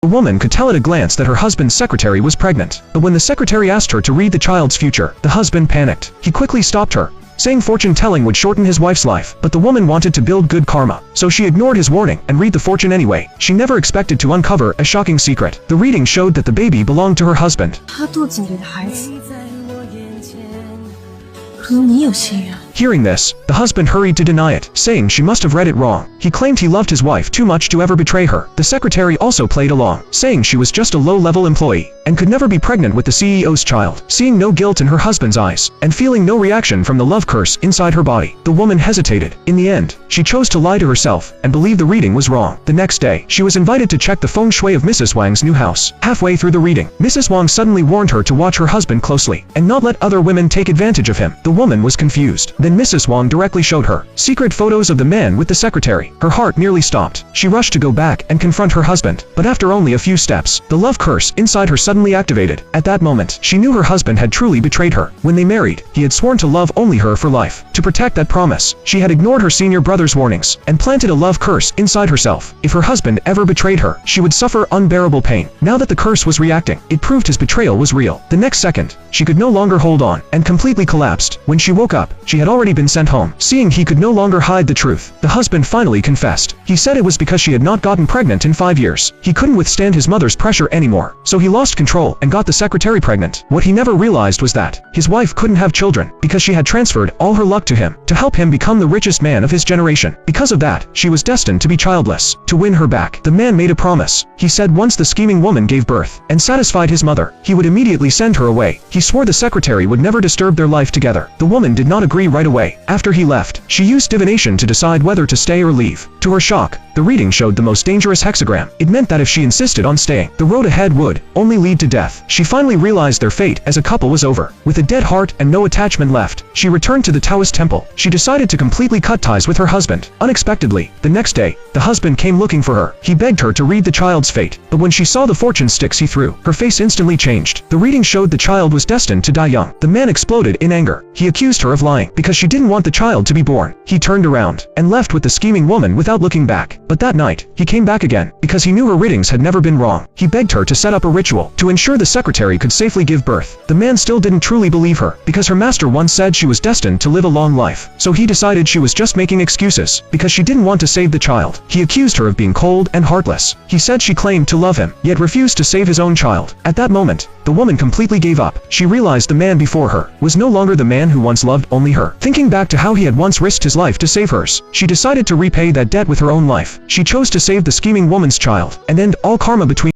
The woman could tell at a glance that her husband's secretary was pregnant. But when the secretary asked her to read the child's future, the husband panicked. He quickly stopped her, saying fortune-telling would shorten his wife's life. But the woman wanted to build good karma, so she ignored his warning and read the fortune anyway. She never expected to uncover a shocking secret. The reading showed that the baby belonged to her husband. 她肚子里的孩子和你有血缘。 Hearing this, the husband hurried to deny it, saying she must have read it wrong. He claimed he loved his wife too much to ever betray her. The secretary also played along, saying she was just a low-level employee and could never be pregnant with the CEO's child. Seeing no guilt in her husband's eyes and feeling no reaction from the love curse inside her body, the woman hesitated. In the end, she chose to lie to herself and believe the reading was wrong. The next day, she was invited to check the feng shui of Mrs. Wang's new house. Halfway through the reading, Mrs. Wang suddenly warned her to watch her husband closely and not let other women take advantage of him. The woman was confused. Then Mrs. Wang directly showed her secret photos of the man with the secretary. Her heart nearly stopped. She rushed to go back and confront her husband, but after only a few steps, the love curse inside her suddenly activated. At that moment, she knew her husband had truly betrayed her. When they married, he had sworn to love only her for life. To protect that promise, she had ignored her senior brother's warnings and planted a love curse inside herself. If her husband ever betrayed her, she would suffer unbearable pain. Now that the curse was reacting, it proved his betrayal was real. The next second, she could no longer hold on and completely collapsed. When she woke up, she had already been sent home. Seeing he could no longer hide the truth, the husband finally confessed. He said it was because she had not gotten pregnant in 5 years. He couldn't withstand his mother's pressure anymore, so he lost control and got the secretary pregnant. What he never realized was that his wife couldn't have children because she had transferred all her luck to him to help him become the richest man of his generation. Because of that, she was destined to be childless. To win her back, the man made a promise. He said once the scheming woman gave birth and satisfied his mother, he would immediately send her away. He swore the secretary would never disturb their life together. The woman did not agree right away. After he left, she used divination to decide whether to stay or leave. To her shock, the reading showed the most dangerous hexagram. It meant that if she insisted on staying, the road ahead would only lead to death. She finally realized their fate as a couple was over. With a dead heart and no attachment left, she returned to the Taoist temple. She decided to completely cut ties with her husband. Unexpectedly, the next day, the husband came looking for her. He begged her to read the child's fate, but when she saw the fortune sticks he threw, her face instantly changed. The reading showed the child was destined to die young. The man exploded in anger. He accused her of lying because she didn't want the child to be born. He turned around and left with the scheming woman without looking back. But that night, he came back again because he knew her readings had never been wrong. He begged her to set up a ritual to ensure the secretary could safely give birth. The man still didn't truly believe her because her master once said she was destined to live a long life. So he decided she was just making excuses because she didn't want to save the child. He accused her of being cold and heartless. He said she claimed to love him, yet refused to save his own child. At that moment, the woman completely gave up. She realized the man before her was no longer the man who once loved only her. Thinking back to how he had once risked his life to save hers, she decided to repay that debt with her own life. She chose to save the scheming woman's child and end all karma between